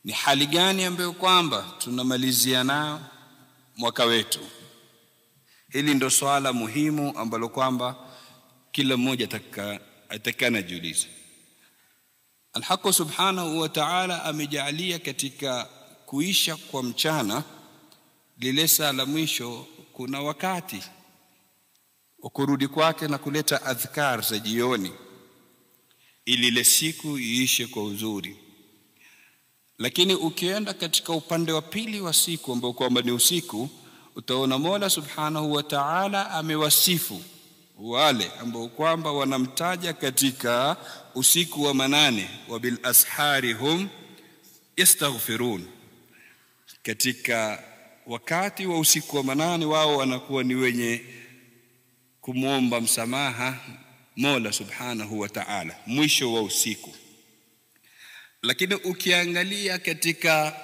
Ni hali gani ambayo kwamba tunamalizia nayo mwaka wetu? Hili ndo swala muhimu ambalo kwamba kila mmoja atakana jiulize. Al-Haq subhanahu wa ta'ala amejalia katika kuisha kwa mchana lile saa la mwisho kuna wakati wa kurudi kwake na kuleta adhkar za jioni ili ile siku iishe kwa uzuri. Lakini ukienda katika upande wa pili wa siku ambao kwamba ni usiku, utaona Mola subhanahu wa ta'ala amewasifu wale ambao kwamba wanamtaja katika usiku wa manane, wa bil ashari hum yastaghfirun. Katika wakati wa usiku wa manane wao wanakuwa ni wenye kumuomba msamaha Mola subhanahu wa ta'ala mwisho wa usiku. Lakini ukiangalia katika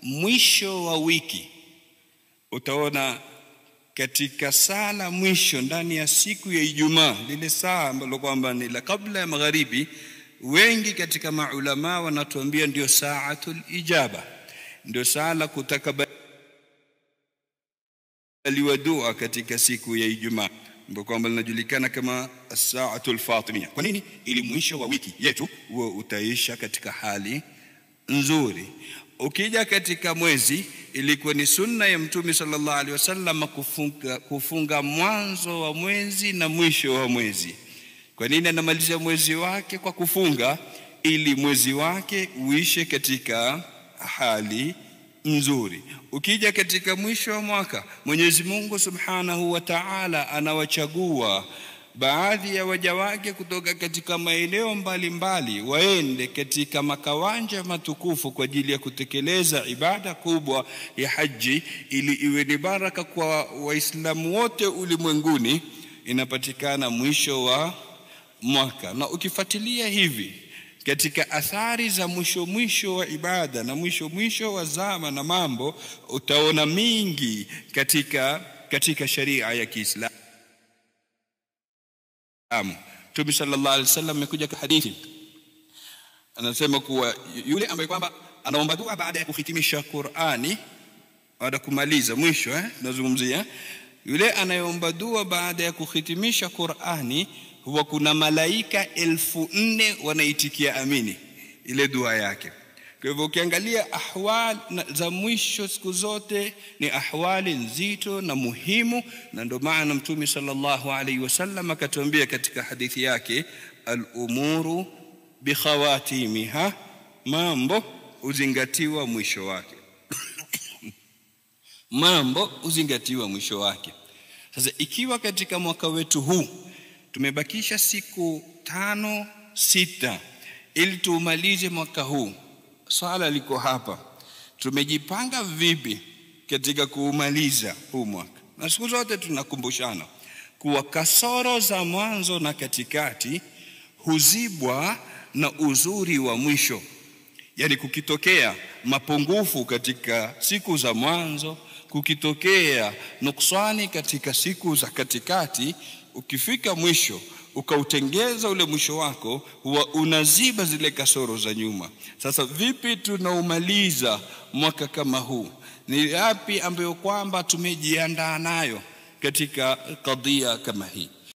mwisho wa wiki, utaona katika sala mwisho ndani ya siku ya Ijumaa, lile saa ambalo kwamba ni la kabla ya magharibi, wengi katika maulama wanatuambia ndio saatul ijaba, ndio sala kutakabaliwa dua katika siku ya Ijumaa, ndio kwamba linajulikana kama as-saatul fatimia. Kwa nini? Ili mwisho wa wiki yetu huo utaisha katika hali nzuri. Ukija katika mwezi, ilikuwa ni sunna ya Mtume sallallahu alaihi wasallam kufunga mwanzo wa mwezi na mwisho wa mwezi. Kwa nini anamaliza mwezi wake kwa kufunga? Ili mwezi wake uishe katika hali nzuri. Ukija katika mwisho wa mwaka, Mwenyezi Mungu subhanahu wa ta'ala anawachagua baadhi ya waja wake kutoka katika maeneo mbalimbali waende katika makawanja matukufu kwa ajili ya kutekeleza ibada kubwa ya haji, ili iwe ni baraka kwa Waislamu wote ulimwenguni. Inapatikana mwisho wa mwaka, na ukifuatilia hivi katika athari za mwisho wa ibada na mwisho wa zama na mambo, utaona mingi katika sharia ya Kiislamu. Mtume sallallahu alaihi wasallam amekuja kwa hadithi, anasema kuwa yule ambaye kwamba anaomba dua baada ya kuhitimisha Qur'ani, baada kumaliza mwisho nazungumzia yule anayeomba dua baada ya kuhitimisha Qur'ani, huwa kuna malaika 1400 wanaitikia amini ile dua yake. Kwa hivyo ukiangalia ahwali za mwisho siku zote ni ahwali nzito na muhimu, na ndio maana Mtume sallallahu alaihi wasallam akatuambia katika hadithi yake, al-umuru bi khawatimiha, mambo uzingatiwa mwisho wake. Mambo uzingatiwa mwisho wake. Sasa ikiwa katika mwaka wetu huu tumebakisha siku 5-6 ili tumalize mwaka huu, swala liko hapa, tumejipanga vipi katika kuumaliza huu mwaka? Na siku zote tunakumbushana kuwa kasoro za mwanzo na katikati huzibwa na uzuri wa mwisho. Yani kukitokea mapungufu katika siku za mwanzo, kukitokea nuksani katika siku za katikati, ukifika mwisho ukautengeza ule mwisho wako, huwa unaziba zile kasoro za nyuma. Sasa vipi tunaumaliza mwaka kama huu? Ni yapi ambayo kwamba tumejiandaa nayo katika kadhia kama hii?